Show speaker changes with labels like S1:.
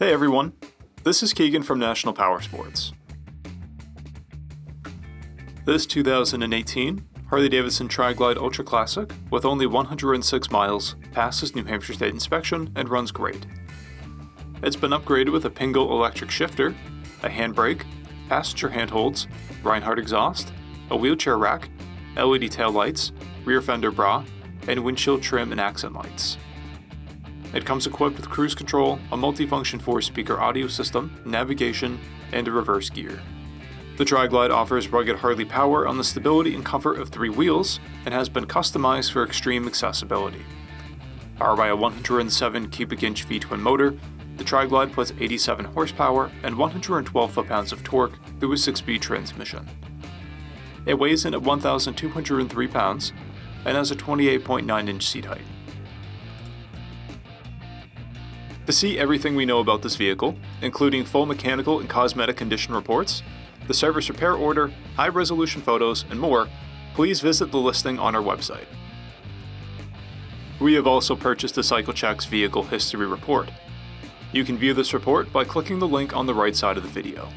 S1: Hey everyone, this is Keegan from National Powersports. This 2018 Harley-Davidson TRIGLIDE Ultra Classic, with only 106 miles, passes New Hampshire State inspection and runs great. It's been upgraded with a Pingo electric shifter, a handbrake, passenger handholds, Reinhardt exhaust, a wheelchair rack, LED tail lights, rear fender bra, and windshield trim and accent lights. It comes equipped with cruise control, a multifunction 4-speaker audio system, navigation, and a reverse gear. The TRIGLIDE offers rugged Harley power on the stability and comfort of 3 wheels and has been customized for extreme accessibility. Powered by a 107 cubic inch V-twin motor, the TRIGLIDE puts 87 horsepower and 112 foot-pounds of torque through a 6-speed transmission. It weighs in at 1,203 pounds and has a 28.9 inch seat height. To see everything we know about this vehicle, including full mechanical and cosmetic condition reports, the service repair order, high-resolution photos, and more, please visit the listing on our website. We have also purchased the CycleCheck's Vehicle History Report. You can view this report by clicking the link on the right side of the video.